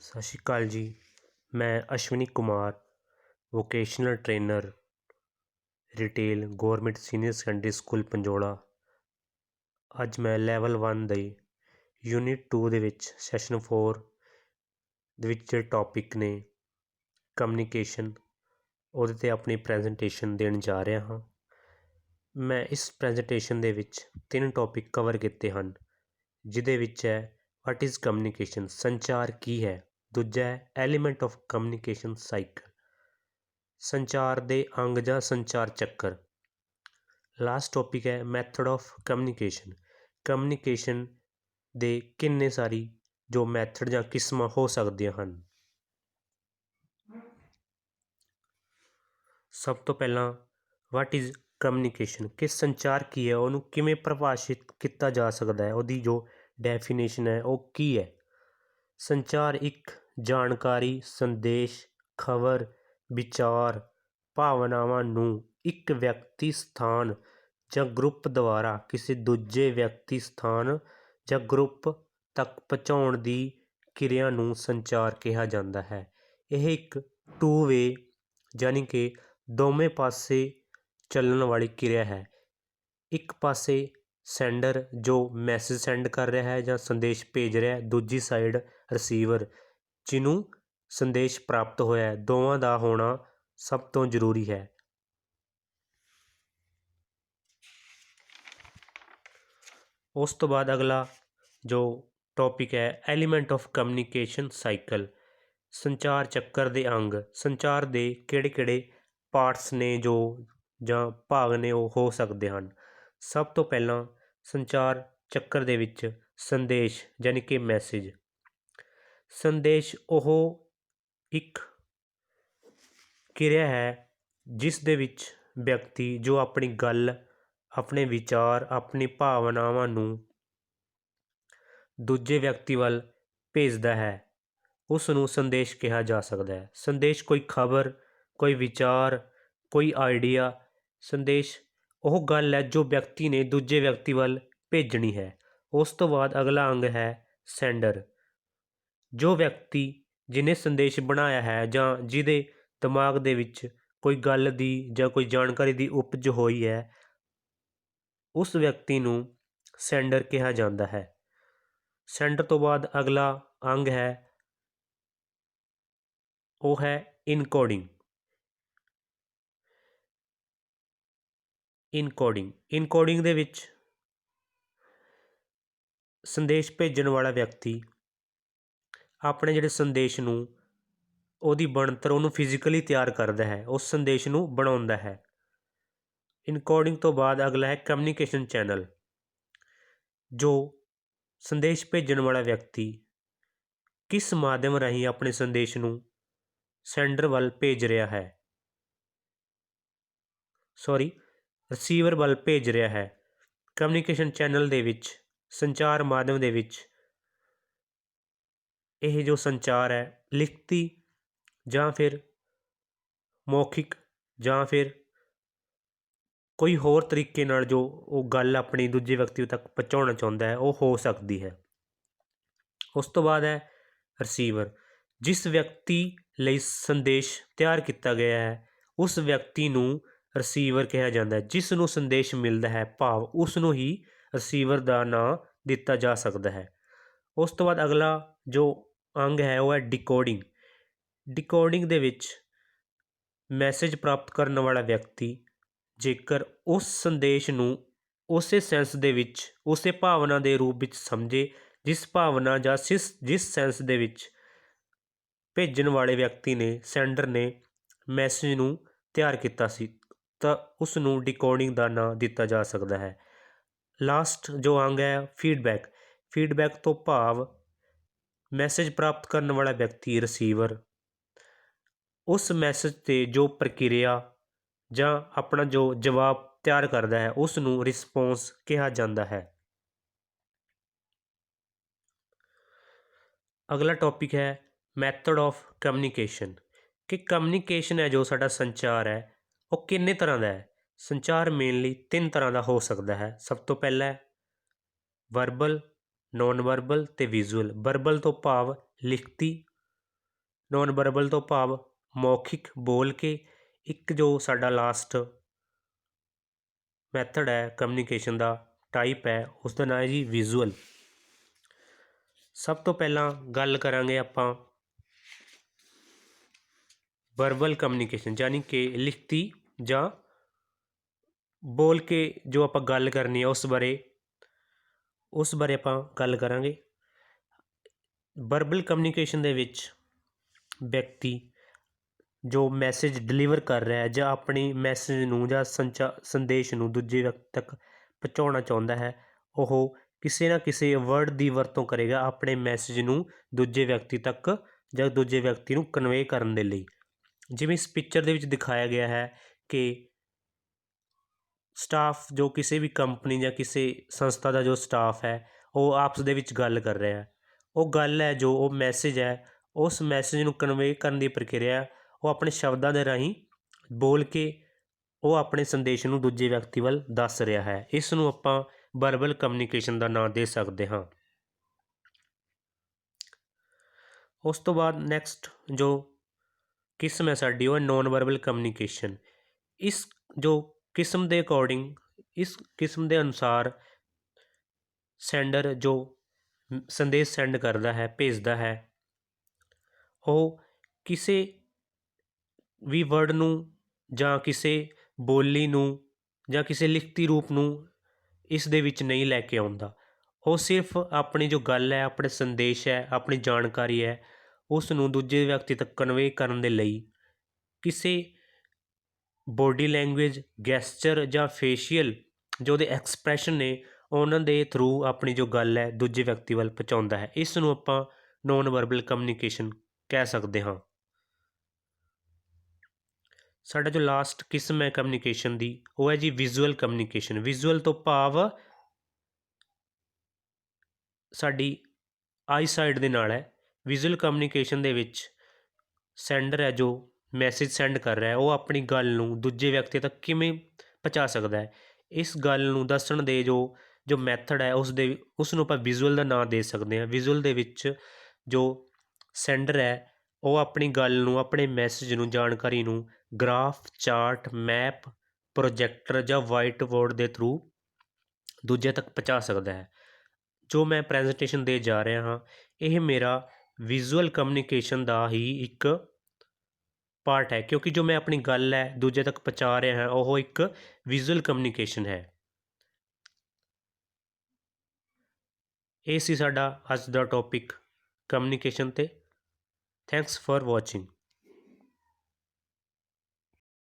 ਸਤਿ ਸ਼੍ਰੀ ਅਕਾਲ ਜੀ। ਮੈਂ Ashwani Kumar, vocational trainer, retail government senior secondary school Panjola. ਅੱਜ ਮੈਂ ਲੈਵਲ 1 ਦੇ ਯੂਨਿਟ 2 ਦੇ ਵਿੱਚ ਸੈਸ਼ਨ 4 ਦੇ ਵਿੱਚ ਜਿਹੜੇ ਟੌਪਿਕ ਨੇ ਕਮਿਊਨੀਕੇਸ਼ਨ, ਉਹਦੇ 'ਤੇ ਆਪਣੀ ਪ੍ਰੈਜੈਂਟੇਸ਼ਨ ਦੇਣ ਜਾ ਰਿਹਾ ਹਾਂ। ਮੈਂ ਇਸ ਪ੍ਰੈਜੈਂਟੇਸ਼ਨ ਦੇ ਵਿੱਚ 3 ਟੌਪਿਕ ਕਵਰ ਕੀਤੇ ਹਨ, ਜਿਹਦੇ ਵਿੱਚ ਹੈ ਵਾਟ ਇਜ਼ ਕਮਿਊਨੀਕੇਸ਼ਨ, ਸੰਚਾਰ ਕੀ ਹੈ। ਦੂਜਾ ਹੈ ਐਲੀਮੈਂਟ ਆਫ ਕਮਿਊਨੀਕੇਸ਼ਨ ਸਾਈਕਲ, ਸੰਚਾਰ ਦੇ ਅੰਗ ਜਾਂ ਸੰਚਾਰ ਚੱਕਰ। ਲਾਸਟ ਟੌਪਿਕ ਹੈ ਮੈਥਡ ਆਫ ਕਮਿਊਨੀਕੇਸ਼ਨ, ਕਮਿਊਨੀਕੇਸ਼ਨ ਦੇ ਕਿੰਨੇ ਸਾਰੀ ਜੋ ਮੈਥਡ ਜਾਂ ਕਿਸਮਾਂ ਹੋ ਸਕਦੀਆਂ ਹਨ। ਸਭ ਤੋਂ ਪਹਿਲਾਂ ਵਾਟ ਇਜ਼ ਕਮਿਊਨੀਕੇਸ਼ਨ, ਕਿ ਸੰਚਾਰ ਕੀ ਹੈ, ਉਹਨੂੰ ਕਿਵੇਂ ਪਰਿਭਾਸ਼ਿਤ ਕੀਤਾ ਜਾ ਸਕਦਾ ਹੈ, ਉਹਦੀ ਜੋ ਡੈਫੀਨੇਸ਼ਨ ਹੈ ਉਹ ਕੀ ਹੈ। ਸੰਚਾਰ ਇੱਕ ਜਾਣਕਾਰੀ, ਸੰਦੇਸ਼, ਖਬਰ, ਵਿਚਾਰ, ਭਾਵਨਾਵਾਂ ਨੂੰ ਇੱਕ ਵਿਅਕਤੀ, ਸਥਾਨ ਜਾਂ ਗਰੁੱਪ ਦੁਆਰਾ ਕਿਸੇ ਦੂਜੇ ਵਿਅਕਤੀ, ਸਥਾਨ ਜਾਂ ਗਰੁੱਪ ਤੱਕ ਪਹੁੰਚਾਉਣ ਦੀ ਕਿਰਿਆ ਨੂੰ ਸੰਚਾਰ ਕਿਹਾ ਜਾਂਦਾ ਹੈ। ਇਹ ਇੱਕ ਟੂ ਵੇ ਯਾਨੀ ਕਿ ਦੋਵੇਂ ਪਾਸੇ ਚੱਲਣ ਵਾਲੀ ਕਿਰਿਆ ਹੈ। ਇੱਕ ਪਾਸੇ ਸੈਂਡਰ ਜੋ ਮੈਸੇਜ ਸੈਂਡ ਕਰ ਰਿਹਾ ਹੈ ਜਾਂ ਸੰਦੇਸ਼ ਭੇਜ ਰਿਹਾ ਹੈ, ਦੂਜੀ ਸਾਈਡ ਰਿਸੀਵਰ ਜਿਹਨੂੰ ਸੰਦੇਸ਼ ਪ੍ਰਾਪਤ ਹੋਇਆ ਹੈ। ਦੋਵਾਂ ਦਾ ਹੋਣਾ ਸਭ ਤੋਂ ਜ਼ਰੂਰੀ ਹੈ। ਉਸ ਤੋਂ ਬਾਅਦ ਅਗਲਾ ਜੋ ਟੌਪਿਕ ਹੈ ਐਲੀਮੈਂਟ ਆਫ ਕਮਿਊਨੀਕੇਸ਼ਨ ਸਾਈਕਲ, ਸੰਚਾਰ ਚੱਕਰ ਦੇ ਅੰਗ। ਸੰਚਾਰ ਦੇ ਕਿਹੜੇ ਕਿਹੜੇ ਪਾਰਟਸ ਨੇ ਜੋ ਜਾਂ ਭਾਗ ਨੇ ਉਹ ਹੋ ਸਕਦੇ ਹਨ। ਸਭ ਤੋਂ ਪਹਿਲਾਂ ਸੰਚਾਰ ਚੱਕਰ ਦੇ ਵਿੱਚ ਸੰਦੇਸ਼ ਯਾਨੀ ਕਿ ਮੈਸੇਜ। ਸੰਦੇਸ਼ ਉਹ ਇੱਕ ਕਿਰਿਆ ਹੈ ਜਿਸ ਦੇ ਵਿੱਚ ਵਿਅਕਤੀ ਜੋ ਆਪਣੀ ਗੱਲ, ਆਪਣੇ ਵਿਚਾਰ, ਆਪਣੀ ਭਾਵਨਾਵਾਂ ਨੂੰ ਦੂਜੇ ਵਿਅਕਤੀ ਵੱਲ ਭੇਜਦਾ ਹੈ, ਉਸ ਨੂੰ ਸੰਦੇਸ਼ ਕਿਹਾ ਜਾ ਸਕਦਾ ਹੈ। ਸੰਦੇਸ਼ ਕੋਈ ਖਬਰ, ਕੋਈ ਵਿਚਾਰ, ਕੋਈ ਆਈਡੀਆ। ਸੰਦੇਸ਼ ਉਹ ਗੱਲ ਹੈ ਜੋ ਵਿਅਕਤੀ ਨੇ ਦੂਜੇ ਵਿਅਕਤੀ ਵੱਲ ਭੇਜਣੀ ਹੈ। ਉਸ ਤੋਂ ਬਾਅਦ ਅਗਲਾ ਅੰਗ ਹੈ ਸੈਂਡਰ, ਜੋ ਵਿਅਕਤੀ ਜਿਹਨੇ ਸੰਦੇਸ਼ ਬਣਾਇਆ ਹੈ ਜਾਂ ਜਿਹਦੇ ਦਿਮਾਗ ਦੇ ਵਿੱਚ ਕੋਈ ਗੱਲ ਦੀ ਜਾਂ ਕੋਈ ਜਾਣਕਾਰੀ ਦੀ ਉਪਜ ਹੋਈ ਹੈ, ਉਸ ਵਿਅਕਤੀ ਨੂੰ ਸੈਂਡਰ ਕਿਹਾ ਜਾਂਦਾ ਹੈ। ਸੈਂਡਰ ਤੋਂ ਬਾਅਦ ਅਗਲਾ ਅੰਗ ਹੈ ਉਹ ਹੈ ਇਨਕੋਡਿੰਗ। ਇਨਕੋਡਿੰਗ ਦੇ ਵਿੱਚ ਸੰਦੇਸ਼ ਭੇਜਣ ਵਾਲਾ ਵਿਅਕਤੀ ਆਪਣੇ ਜਿਹੜੇ ਸੰਦੇਸ਼ ਨੂੰ, ਉਹਦੀ ਬਣਤਰ, ਉਹਨੂੰ ਫਿਜ਼ੀਕਲੀ ਤਿਆਰ ਕਰਦਾ ਹੈ, ਉਸ ਸੰਦੇਸ਼ ਨੂੰ ਬਣਾਉਂਦਾ ਹੈ। ਇਨਕੋਡਿੰਗ ਤੋਂ ਬਾਅਦ ਅਗਲਾ ਹੈ ਕਮਿਊਨੀਕੇਸ਼ਨ ਚੈਨਲ, ਜੋ ਸੰਦੇਸ਼ ਭੇਜਣ ਵਾਲਾ ਵਿਅਕਤੀ ਕਿਸ ਮਾਧਿਅਮ ਰਾਹੀਂ ਆਪਣੇ ਸੰਦੇਸ਼ ਨੂੰ ਸੈਂਡਰ ਵੱਲ ਭੇਜ ਰਿਹਾ ਹੈ, ਰਿਸੀਵਰ ਵੱਲ ਭੇਜ ਰਿਹਾ ਹੈ। ਕਮਿਊਨੀਕੇਸ਼ਨ ਚੈਨਲ ਦੇ ਵਿੱਚ, ਸੰਚਾਰ ਮਾਧਿਅਮ ਦੇ ਵਿੱਚ ਇਹ ਜੋ ਸੰਚਾਰ ਹੈ ਲਿਖਤੀ ਜਾਂ ਫਿਰ ਮੌਖਿਕ ਜਾਂ ਫਿਰ ਕੋਈ ਹੋਰ ਤਰੀਕੇ ਨਾਲ ਜੋ ਉਹ ਗੱਲ ਆਪਣੀ ਦੂਜੇ ਵਿਅਕਤੀ ਤੱਕ ਪਹੁੰਚਾਉਣਾ ਚਾਹੁੰਦਾ ਹੈ ਉਹ ਹੋ ਸਕਦੀ ਹੈ। ਉਸ ਤੋਂ ਬਾਅਦ ਹੈ ਰਿਸੀਵਰ, ਜਿਸ ਵਿਅਕਤੀ ਲਈ ਸੰਦੇਸ਼ ਤਿਆਰ ਕੀਤਾ ਗਿਆ ਹੈ ਉਸ ਵਿਅਕਤੀ ਨੂੰ ਰਿਸੀਵਰ ਕਿਹਾ ਜਾਂਦਾ ਹੈ। ਜਿਸ ਨੂੰ ਸੰਦੇਸ਼ ਮਿਲਦਾ ਹੈ ਭਾਵ ਉਸ ਨੂੰ ਹੀ ਰਿਸੀਵਰ ਦਾ ਨਾਂ ਦਿੱਤਾ ਜਾ ਸਕਦਾ ਹੈ। ਉਸ ਤੋਂ ਬਾਅਦ ਅਗਲਾ ਜੋ ਅੰਗ ਹੈ ਉਹ ਹੈ ਡਿਕੋਡਿੰਗ। ਡਿਕੋਡਿੰਗ ਦੇ ਵਿੱਚ ਮੈਸੇਜ ਪ੍ਰਾਪਤ ਕਰਨ ਵਾਲਾ ਵਿਅਕਤੀ ਜੇਕਰ ਉਸ ਸੰਦੇਸ਼ ਨੂੰ ਉਸੇ ਸੈਂਸ ਦੇ ਵਿੱਚ, ਉਸੇ ਭਾਵਨਾ ਦੇ ਰੂਪ ਵਿੱਚ ਸਮਝੇ ਜਿਸ ਭਾਵਨਾ ਜਾਂ ਜਿਸ ਸੈਂਸ ਦੇ ਵਿੱਚ ਭੇਜਣ ਵਾਲੇ ਵਿਅਕਤੀ ਨੇ, ਸੈਂਡਰ ਨੇ ਮੈਸੇਜ ਨੂੰ ਤਿਆਰ ਕੀਤਾ ਸੀ, ਤਾਂ ਉਸ ਨੂੰ ਡਿਕੋਡਿੰਗ ਦਾ ਨਾਂ ਦਿੱਤਾ ਜਾ ਸਕਦਾ ਹੈ। ਲਾਸਟ ਜੋ ਅੰਗ ਹੈ ਫੀਡਬੈਕ ਤੋਂ ਭਾਵ ਮੈਸੇਜ ਪ੍ਰਾਪਤ ਕਰਨ ਵਾਲਾ ਵਿਅਕਤੀ, ਰਿਸੀਵਰ, ਉਸ ਮੈਸੇਜ 'ਤੇ ਜੋ ਪ੍ਰਕਿਰਿਆ ਜਾਂ ਆਪਣਾ ਜੋ ਜਵਾਬ ਤਿਆਰ ਕਰਦਾ ਹੈ ਉਸ ਨੂੰ ਰਿਸਪੌਂਸ ਕਿਹਾ ਜਾਂਦਾ ਹੈ। ਅਗਲਾ ਟੌਪਿਕ ਹੈ ਮੈਥਡ ਆਫ ਕਮਿਊਨੀਕੇਸ਼ਨ, ਕਿ ਕਮਿਊਨੀਕੇਸ਼ਨ ਹੈ ਜੋ ਸਾਡਾ ਸੰਚਾਰ ਹੈ ਉਹ ਕਿੰਨੇ ਤਰ੍ਹਾਂ ਦਾ ਹੈ। ਸੰਚਾਰ ਮੇਨਲੀ 3 ਤਰ੍ਹਾਂ ਦਾ ਹੋ ਸਕਦਾ ਹੈ। ਸਭ ਤੋਂ ਪਹਿਲਾਂ ਹੈ ਵਰਬਲ, ਨੋਨ ਵਰਬਲ ਅਤੇ ਵਿਜ਼ੂਅਲ। ਵਰਬਲ ਤੋਂ ਭਾਵ ਲਿਖਤੀ, ਨੋਨ ਵਰਬਲ ਤੋਂ ਭਾਵ ਮੌਖਿਕ ਬੋਲ ਕੇ। ਇੱਕ ਜੋ ਸਾਡਾ ਲਾਸਟ ਮੈਥਡ ਹੈ ਕਮਿਊਨੀਕੇਸ਼ਨ ਦਾ ਟਾਈਪ ਹੈ, ਉਸ ਦਾ ਨਾਂ ਹੈ ਜੀ ਵਿਜ਼ੂਅਲ। ਸਭ ਤੋਂ ਪਹਿਲਾਂ ਗੱਲ ਕਰਾਂਗੇ ਆਪਾਂ ਵਰਬਲ ਕਮਿਊਨੀਕੇਸ਼ਨ, ਯਾਨੀ ਕਿ ਲਿਖਤੀ ਜਾਂ ਬੋਲ ਕੇ ਜੋ ਆਪਾਂ ਗੱਲ ਕਰਨੀ ਹੈ ਉਸ ਬਾਰੇ ਆਪਾਂ ਗੱਲ ਕਰਾਂਗੇ। ਵਰਬਲ ਕਮਿਊਨੀਕੇਸ਼ਨ ਦੇ ਵਿੱਚ ਵਿਅਕਤੀ ਜੋ ਮੈਸੇਜ ਡਿਲੀਵਰ ਕਰ ਰਿਹਾ ਹੈ ਜਾਂ ਆਪਣੀ ਮੈਸੇਜ ਨੂੰ ਜਾਂ ਸੰਦੇਸ਼ ਨੂੰ ਦੂਜੇ ਵਿਅਕਤੀ ਤੱਕ ਪਹੁੰਚਾਉਣਾ ਚਾਹੁੰਦਾ ਹੈ, ਉਹ ਕਿਸੇ ਨਾ ਕਿਸੇ ਵਰਡ ਦੀ ਵਰਤੋਂ ਕਰੇਗਾ ਆਪਣੇ ਮੈਸੇਜ ਨੂੰ ਦੂਜੇ ਵਿਅਕਤੀ ਤੱਕ ਜਾਂ ਦੂਜੇ ਵਿਅਕਤੀ ਨੂੰ ਕਨਵੇ ਕਰਨ ਦੇ ਲਈ। ਜਿਵੇਂ ਇਸ ਪਿਕਚਰ ਦੇ ਵਿੱਚ ਦਿਖਾਇਆ ਗਿਆ ਹੈ ਕਿ ਸਟਾਫ ਜੋ ਕਿਸੇ ਵੀ ਕੰਪਨੀ ਜਾਂ ਕਿਸੇ ਸੰਸਥਾ ਦਾ ਜੋ ਸਟਾਫ ਹੈ ਉਹ ਆਪਸ ਦੇ ਵਿੱਚ ਗੱਲ ਕਰ ਰਿਹਾ ਹੈ। ਉਹ ਗੱਲ ਹੈ ਜੋ ਉਹ ਮੈਸੇਜ ਹੈ, ਉਸ ਮੈਸੇਜ ਨੂੰ ਕਨਵੇ ਕਰਨ ਦੀ ਪ੍ਰਕਿਰਿਆ ਉਹ ਆਪਣੇ ਸ਼ਬਦਾਂ ਦੇ ਰਾਹੀਂ ਬੋਲ ਕੇ ਉਹ ਆਪਣੇ ਸੰਦੇਸ਼ ਨੂੰ ਦੂਜੇ ਵਿਅਕਤੀ ਵੱਲ ਦੱਸ ਰਿਹਾ ਹੈ। ਇਸ ਨੂੰ ਆਪਾਂ ਵਰਬਲ ਕਮਿਊਨੀਕੇਸ਼ਨ ਦਾ ਨਾਂ ਦੇ ਸਕਦੇ ਹਾਂ। ਉਸ ਤੋਂ ਬਾਅਦ ਨੈਕਸਟ ਜੋ ਕਿਸਮ ਹੈ ਸਾਡੀ ਉਹ ਹੈ ਨੋਨ ਵਰਬਲ ਕਮਿਊਨੀਕੇਸ਼ਨ। ਇਸ ਜੋ ਕਿਸਮ ਦੇ ਅਕੋਰਡਿੰਗ, ਇਸ ਕਿਸਮ ਦੇ ਅਨੁਸਾਰ ਸੈਂਡਰ ਜੋ ਸੰਦੇਸ਼ ਸੈਂਡ ਕਰਦਾ ਹੈ, ਭੇਜਦਾ ਹੈ, ਉਹ ਕਿਸੇ ਵੀ ਵਰਡ ਨੂੰ ਜਾਂ ਕਿਸੇ ਬੋਲੀ ਨੂੰ ਜਾਂ ਕਿਸੇ ਲਿਖਤੀ ਰੂਪ ਨੂੰ ਇਸ ਦੇ ਵਿੱਚ ਨਹੀਂ ਲੈ ਕੇ ਆਉਂਦਾ। ਉਹ ਸਿਰਫ ਆਪਣੀ ਜੋ ਗੱਲ ਹੈ, ਆਪਣੇ ਸੰਦੇਸ਼ ਹੈ, ਆਪਣੀ ਜਾਣਕਾਰੀ ਹੈ, ਉਸ ਨੂੰ ਦੂਜੇ ਵਿਅਕਤੀ ਤੱਕ ਕਨਵੇ ਕਰਨ ਦੇ ਲਈ ਕਿਸੇ ਬੋਡੀ ਲੈਂਗੁਏਜ, ਗੈਸਚਰ ਜਾਂ ਫੇਸ਼ੀਅਲ ਜੋ ਉਹਦੇ ਐਕਸਪ੍ਰੈਸ਼ਨ ਨੇ ਉਹਨਾਂ ਦੇ ਥਰੂ ਆਪਣੀ ਜੋ ਗੱਲ ਹੈ ਦੂਜੇ ਵਿਅਕਤੀ ਵੱਲ ਪਹੁੰਚਾਉਂਦਾ ਹੈ। ਇਸ ਨੂੰ ਆਪਾਂ ਨੋਨ ਵਰਬਲ ਕਮਿਊਨੀਕੇਸ਼ਨ ਕਹਿ ਸਕਦੇ ਹਾਂ। ਸਾਡਾ ਜੋ ਲਾਸਟ ਕਿਸਮ ਹੈ ਕਮਿਊਨੀਕੇਸ਼ਨ ਦੀ ਉਹ ਹੈ ਜੀ ਵਿਜ਼ੂਅਲ ਕਮਿਊਨੀਕੇਸ਼ਨ। ਵਿਜ਼ੂਅਲ ਤੋਂ ਭਾਵ ਸਾਡੀ ਆਈ ਸਾਈਡ ਦੇ ਨਾਲ ਹੈ। ਵਿਜ਼ੂਅਲ ਕਮਿਊਨੀਕੇਸ਼ਨ ਦੇ ਵਿੱਚ ਸੈਂਡਰ ਹੈ ਜੋ ਮੈਸੇਜ ਸੈਂਡ ਕਰ ਰਿਹਾ ਹੈ, ਉਹ ਆਪਣੀ ਗੱਲ ਨੂੰ ਦੂਜੇ ਵਿਅਕਤੀ ਤੱਕ ਕਿਵੇਂ ਪਹੁੰਚਾ ਸਕਦਾ ਹੈ, ਇਸ ਗੱਲ ਨੂੰ ਦੱਸਣ ਦੇ ਜੋ ਮੈਥਡ ਹੈ ਉਸ ਨੂੰ ਆਪਾਂ ਵਿਜ਼ੂਅਲ ਦਾ ਨਾਂ ਦੇ ਸਕਦੇ ਹਾਂ। ਵਿਜ਼ੂਅਲ ਦੇ ਵਿੱਚ ਜੋ ਸੈਂਡਰ ਹੈ ਉਹ ਆਪਣੀ ਗੱਲ ਨੂੰ, ਆਪਣੇ ਮੈਸੇਜ ਨੂੰ, ਜਾਣਕਾਰੀ ਨੂੰ ਗ੍ਰਾਫ, ਚਾਰਟ, ਮੈਪ, ਪ੍ਰੋਜੈਕਟਰ ਜਾਂ ਵਾਈਟ ਬੋਰਡ ਦੇ ਥਰੂ ਦੂਜੇ ਤੱਕ ਪਹੁੰਚਾ ਸਕਦਾ ਹੈ। ਜੋ ਮੈਂ ਪ੍ਰੈਜੈਂਟੇਸ਼ਨ ਦੇ ਜਾ ਰਿਹਾ ਹਾਂ ਇਹ ਮੇਰਾ ਵਿਜ਼ੂਅਲ ਕਮਿਊਨੀਕੇਸ਼ਨ ਦਾ ਹੀ ਇੱਕ ਪਾਰਟ ਹੈ, ਕਿਉਂਕਿ ਜੋ ਮੈਂ ਆਪਣੀ ਗੱਲ ਹੈ ਦੂਜੇ ਤੱਕ ਪਹੁੰਚਾ ਰਿਹਾ ਹਾਂ ਉਹ ਇੱਕ ਵਿਜ਼ੂਅਲ ਕਮਿਊਨੀਕੇਸ਼ਨ ਹੈ। ਇਹ ਸੀ ਸਾਡਾ ਅੱਜ ਦਾ ਟੌਪਿਕ ਕਮਿਊਨੀਕੇਸ਼ਨ 'ਤੇ। Thanks for watching.